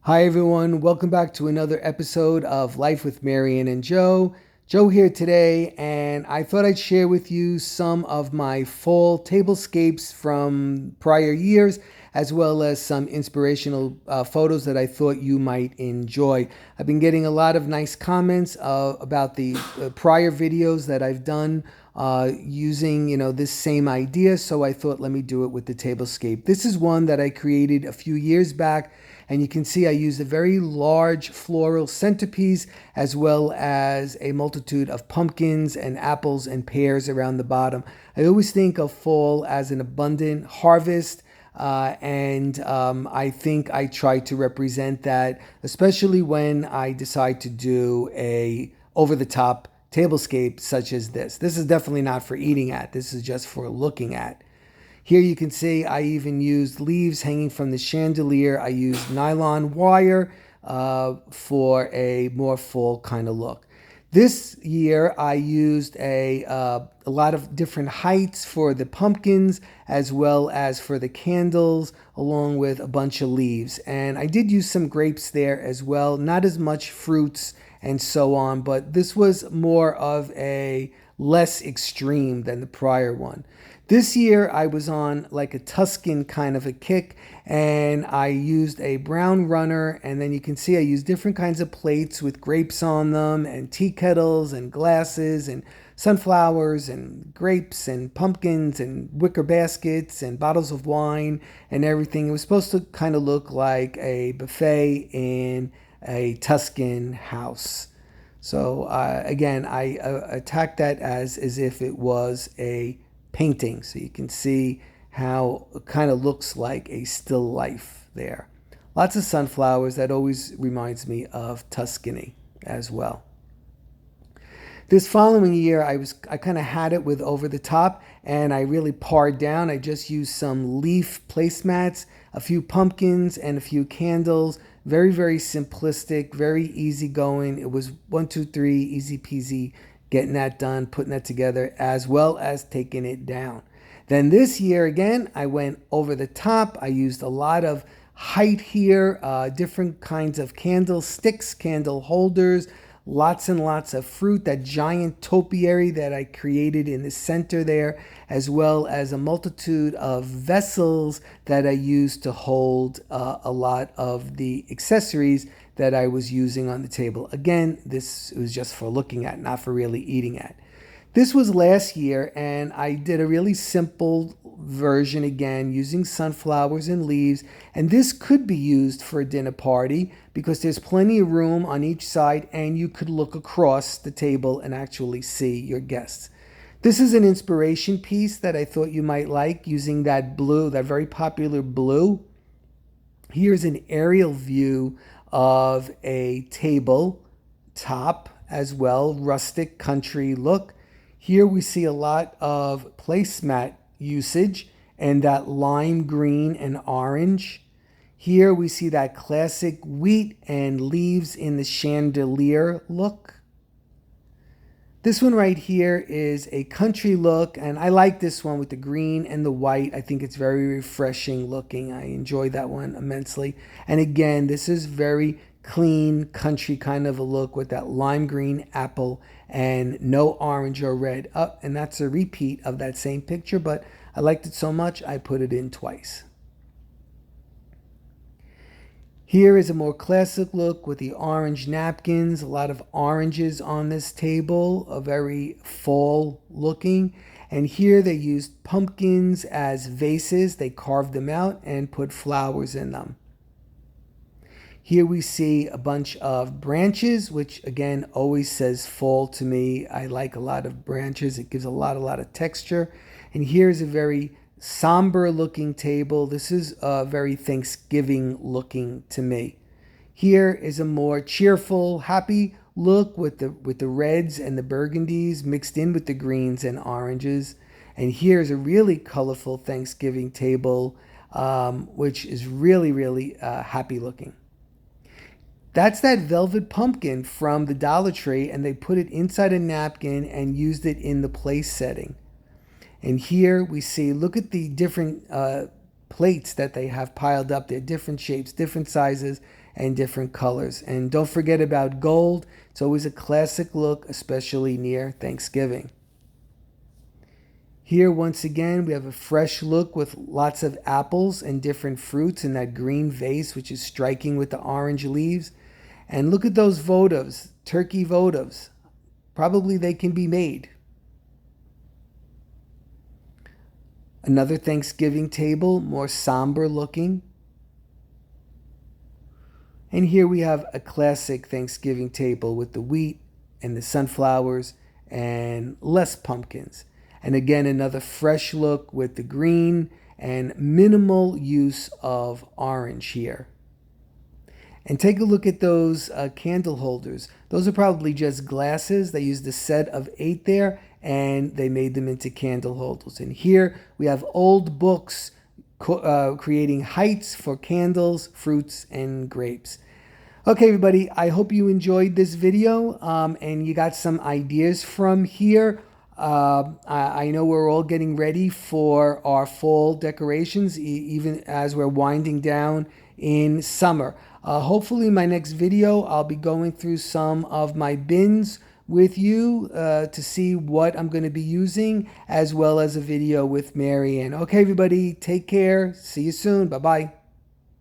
Hi, everyone. Welcome back to another episode of Life with Marion and Joe. Joe here today, and I thought I'd share with you some of my fall tablescapes from prior years, as well as some inspirational photos that I thought you might enjoy. I've been getting a lot of nice comments about the prior videos that I've done using this same idea, so I thought let me do it with the tablescape. This is one that I created a few years back. And you can see I used a very large floral centerpiece as well as a multitude of pumpkins and apples and pears around the bottom. I always think of fall as an abundant harvest. And I think I try to represent that, especially when I decide to do a over-the-top tablescape such as this. This is definitely not for eating at. This is just for looking at. Here you can see I even used leaves hanging from the chandelier. I used nylon wire for a more fall kind of look. This year I used a lot of different heights for the pumpkins as well as for the candles, along with a bunch of leaves. And I did use some grapes there as well, not as much fruits and so on, but this was more of a less extreme than the prior one. This year I was on like a Tuscan kind of a kick, and I used a brown runner, and then you can see I used different kinds of plates with grapes on them and tea kettles and glasses and sunflowers and grapes and pumpkins and wicker baskets and bottles of wine and everything. It was supposed to kind of look like a buffet in a Tuscan house. So again, I attacked that as if it was a painting, so you can see how it kind of looks like a still life there. Lots of sunflowers. That always reminds me of Tuscany as well. This following year, I kind of had it with over the top, and I really pared down. I just used some leaf placemats, a few pumpkins, and a few candles. Very, very simplistic, very easy going. It was 1, 2, 3, easy peasy, getting that done, putting that together, as well as taking it down. Then this year, again, I went over the top. I used a lot of height here, different kinds of candlesticks, candle holders, lots and lots of fruit, that giant topiary that I created in the center there, as well as a multitude of vessels that I used to hold a lot of the accessories that I was using on the table. Again, this was just for looking at, not for really eating at. This was last year, and I did a really simple version again using sunflowers and leaves, and this could be used for a dinner party because there's plenty of room on each side and you could look across the table and actually see your guests. This is an inspiration piece that I thought you might like, using that blue, that very popular blue. Here's an aerial view of a table top as well, rustic country look. Here we see a lot of placemat usage and that lime green and orange. Here we see that classic wheat and leaves in the chandelier look. This one right here is a country look, and I like this one with the green and the white. I think it's very refreshing looking. I enjoy that one immensely. And again, this is very clean country kind of a look with that lime green apple and no orange or red. And that's a repeat of that same picture, but I liked it so much I put it in twice. Here is a more classic look with the orange napkins, a lot of oranges on this table, a very fall looking. And here they used pumpkins as vases. They carved them out and put flowers in them. Here we see a bunch of branches, which again always says fall to me. I like a lot of branches. It gives a lot of texture. And here's a very somber looking table. This is very Thanksgiving looking to me. Here is a more cheerful, happy look with the reds and the burgundies mixed in with the greens and oranges. And here's a really colorful Thanksgiving table, which is really happy looking. That's that velvet pumpkin from the Dollar Tree, and they put it inside a napkin and used it in the place setting. And here we see, look at the different plates that they have piled up. They're different shapes, different sizes, and different colors. And don't forget about gold. It's always a classic look, especially near Thanksgiving. Here, once again, we have a fresh look with lots of apples and different fruits in that green vase, which is striking with the orange leaves. And look at those votives, turkey votives. Probably they can be made. Another Thanksgiving table, more somber looking. And here we have a classic Thanksgiving table with the wheat and the sunflowers and less pumpkins. And again, another fresh look with the green and minimal use of orange here. And take a look at those candle holders. Those are probably just glasses. They used a set of 8 there, and they made them into candle holders. And here we have old books creating heights for candles, fruits, and grapes. Okay, everybody, I hope you enjoyed this video and you got some ideas from here. I know we're all getting ready for our fall decorations, even as we're winding down in summer. Hopefully, in my next video, I'll be going through some of my bins with you to see what I'm going to be using, as well as a video with Marianne. Okay, everybody, take care. See you soon. Bye-bye.